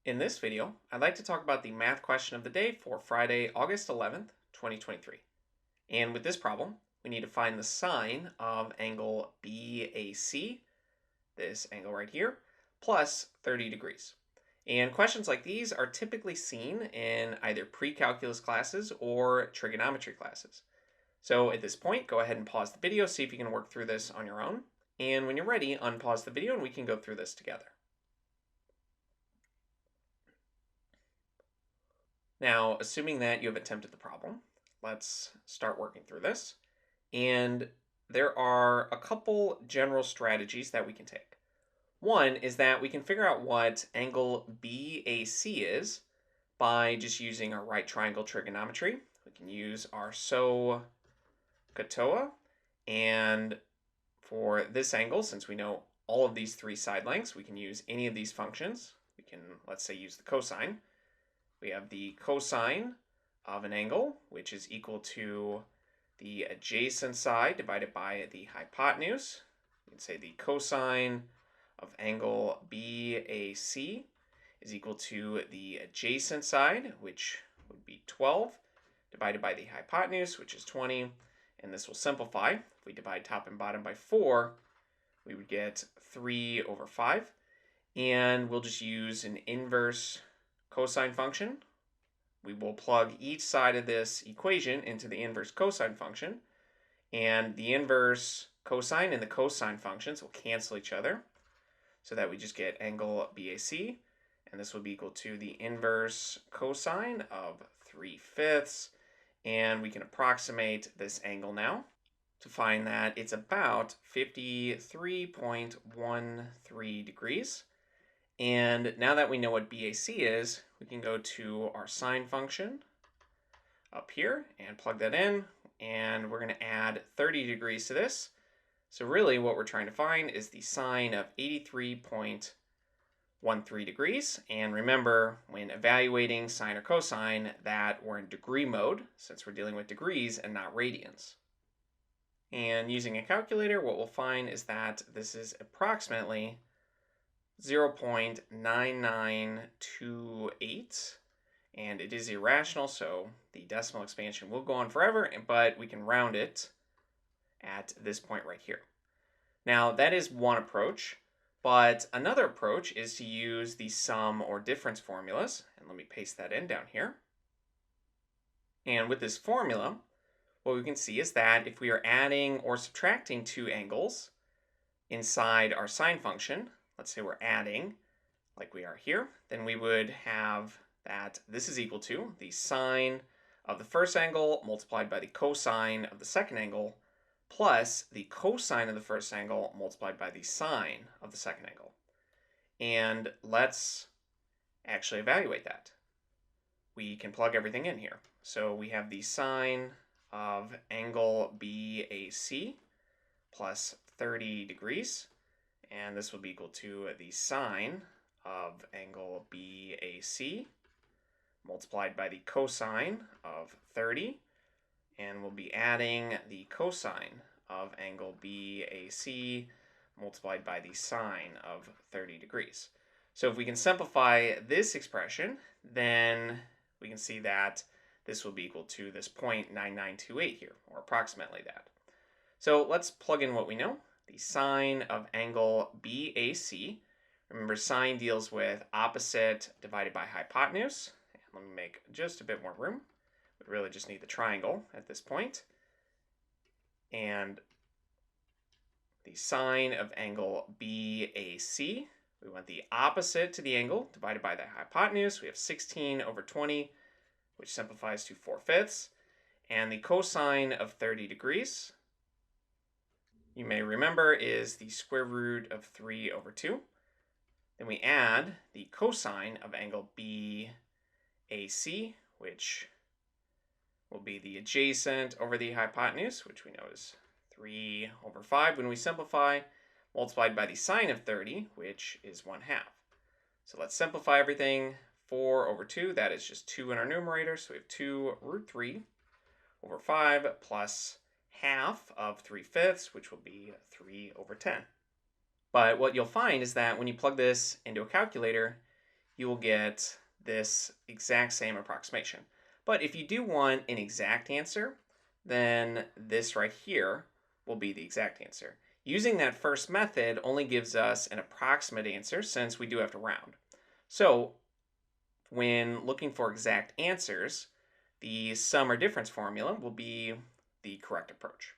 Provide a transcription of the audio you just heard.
In this video, I'd like to talk about the math question of the day for Friday, August 11th, 2023. And with this problem, we need to find the sine of angle BAC, this angle right here, plus 30 degrees. And questions like these are typically seen in either pre-calculus classes or trigonometry classes. So at this point, go ahead and pause the video, see if you can work through this on your own. And when you're ready, unpause the video and we can go through this together. Now, assuming that you have attempted the problem, let's start working through this. And there are a couple general strategies that we can take. One is that we can figure out what angle BAC is by just using our right triangle trigonometry. We can use our SOHCAHTOA. And for this angle, since we know all of these three side lengths, we can use any of these functions. We can, let's say, use the cosine. We have the cosine of an angle, which is equal to the adjacent side divided by the hypotenuse. You can say the cosine of angle BAC is equal to the adjacent side, which would be 12, divided by the hypotenuse, which is 20. And this will simplify. If we divide top and bottom by 4, we would get 3 over 5. And we'll just use an inverse cosine function. We will plug each side of this equation into the inverse cosine function, and the inverse cosine and the cosine functions will cancel each other, so that we just get angle BAC, and this will be equal to the inverse cosine of 3/5, and we can approximate this angle now to find that it's about 53.13 degrees. And now that we know what BAC is, we can go to our sine function up here and plug that in, and we're going to add 30 degrees to this. So really what we're trying to find is the sine of 83.13 degrees. And remember, when evaluating sine or cosine, that we're in degree mode, since we're dealing with degrees and not radians. And using a calculator, what we'll find is that this is approximately 0.9928, and it is irrational, so the decimal expansion will go on forever, but we can round it at this point right here. Now, that is one approach, but another approach is to use the sum or difference formulas, and let me paste that in down here. And with this formula, what we can see is that if we are adding or subtracting two angles inside our sine function, let's say we're adding, like we are here, then we would have that this is equal to the sine of the first angle multiplied by the cosine of the second angle plus the cosine of the first angle multiplied by the sine of the second angle. And let's actually evaluate that. We can plug everything in here. So we have the sine of angle BAC plus 30 degrees. And this will be equal to the sine of angle BAC multiplied by the cosine of 30. And we'll be adding the cosine of angle BAC multiplied by the sine of 30 degrees. So if we can simplify this expression, then we can see that this will be equal to this 0.9928 here, or approximately that. So let's plug in what we know. The sine of angle BAC. Remember, sine deals with opposite divided by hypotenuse. And let me make just a bit more room. We really just need the triangle at this point. And the sine of angle BAC. We want the opposite to the angle divided by the hypotenuse. We have 16 over 20, which simplifies to 4/5. And the cosine of 30 degrees, you may remember, is the square root of 3 over 2. Then we add the cosine of angle BAC, which will be the adjacent over the hypotenuse, which we know is 3 over 5 when we simplify, multiplied by the sine of 30, which is 1/2. So let's simplify everything. 4 over 2, that is just 2 in our numerator, so we have 2 root 3 over 5 plus half of 3/5, which will be 3 over 10. But what you'll find is that when you plug this into a calculator, you will get this exact same approximation. But if you do want an exact answer, then this right here will be the exact answer. Using that first method only gives us an approximate answer since we do have to round. So when looking for exact answers, the sum or difference formula will be the correct approach.